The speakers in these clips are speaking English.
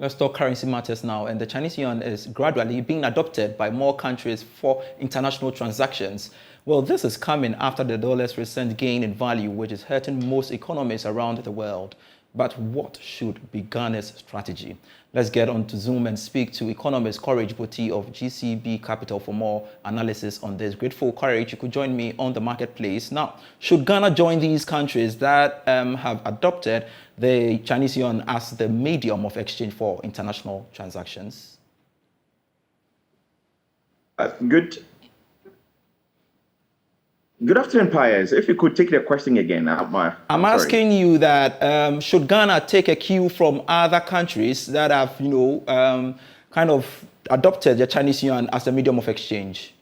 Let's talk currency matters now. And the Chinese yuan is gradually being adopted by more countries for international transactions. Well, this is coming after the dollar's recent gain in value, which is hurting most economies around the world. But what should be Ghana's strategy? Let's get on to Zoom and speak to economist Courage Boti of GCB Capital for more analysis on this. Grateful, Courage, you could join me on the marketplace. Now, should Ghana join these countries that have adopted the Chinese yuan as the medium of exchange for international transactions? Good afternoon, Piers. If you could take the question again. I'm asking you that should Ghana take a cue from other countries that have, kind of adopted the Chinese yuan as a medium of exchange?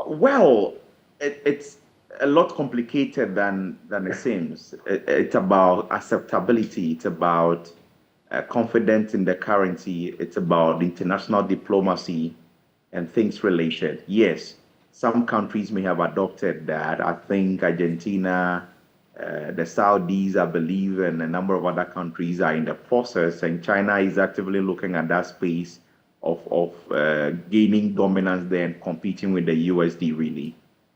Well, it's a lot complicated than it seems. It's about acceptability. It's about confidence in the currency. It's about international diplomacy and things related. Yes. Some countries may have adopted that. I think Argentina, the Saudis, I believe, and a number of other countries are in the process, and China is actively looking at that space of gaining dominance there and competing with the USD, really.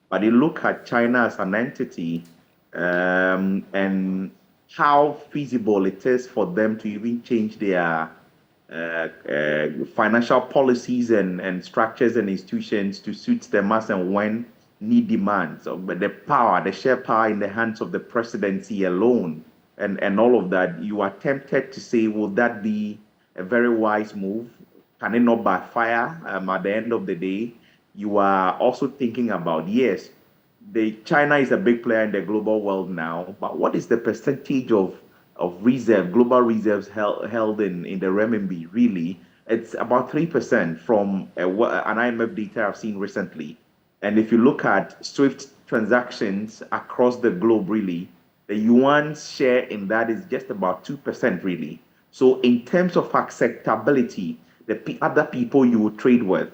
But you look at China as an entity and how feasible it is for them to even change their financial policies and structures and institutions to suit them as and when need demands. But the sheer power in the hands of the presidency alone and all of that, you are tempted to say, will that be a very wise move? Can it not backfire? At the end of the day, you are also thinking about, yes, China is a big player in the global world now, but what is the percentage of global reserves held in the renminbi? Really, it's about 3% from an IMF data I've seen recently. And if you look at SWIFT transactions across the globe, really, the yuan's share in that is just about 2%, really. So in terms of acceptability, the other people you would trade with,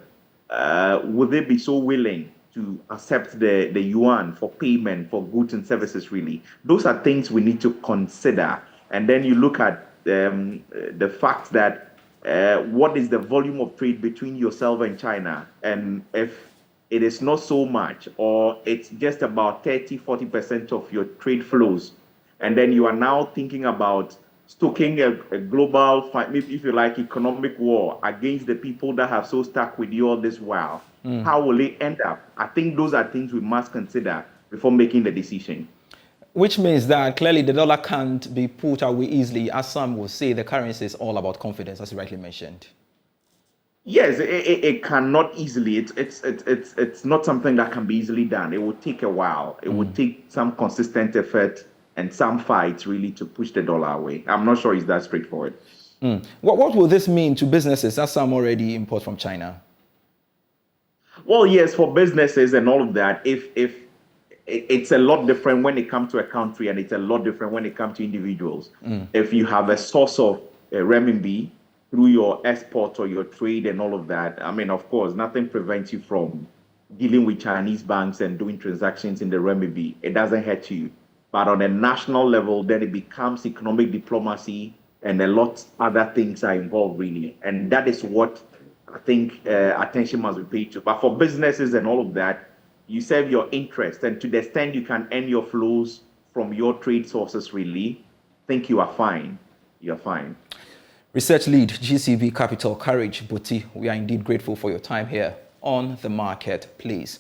would they be so willing to accept the yuan for payment for goods and services, really? Those are things we need to consider. And then you look at the fact that what is the volume of trade between yourself and China? And if it is not so much, or it's just about 30-40% of your trade flows, and then you are now thinking about stoking a global, if you like, economic war against the people that have so stuck with you all this while, how will it end up? I think those are things we must consider before making the decision. Which means that clearly the dollar can't be put away easily. As some will say, the currency is all about confidence, as you rightly mentioned. Yes, it cannot easily. It's not something that can be easily done. It will take a while. It will take some consistent effort and some fights, really, to push the dollar away. I'm not sure it's that straightforward. What will this mean to businesses as some already import from China? Well, yes, for businesses and all of that, if it's a lot different when it comes to a country, and it's a lot different when it comes to individuals. If you have a source of renminbi through your export or your trade and all of that, I mean, of course, nothing prevents you from dealing with Chinese banks and doing transactions in the renminbi. It doesn't hurt you. But on a national level, then it becomes economic diplomacy, and a lot other things are involved, really. And that is what I think attention must be paid to. But for businesses and all of that, you serve your interest, and to the extent you can earn your flows from your trade sources, really, I think you are fine. You're fine. Research lead, GCB Capital, Courage Boti, we are indeed grateful for your time here on The Market, please.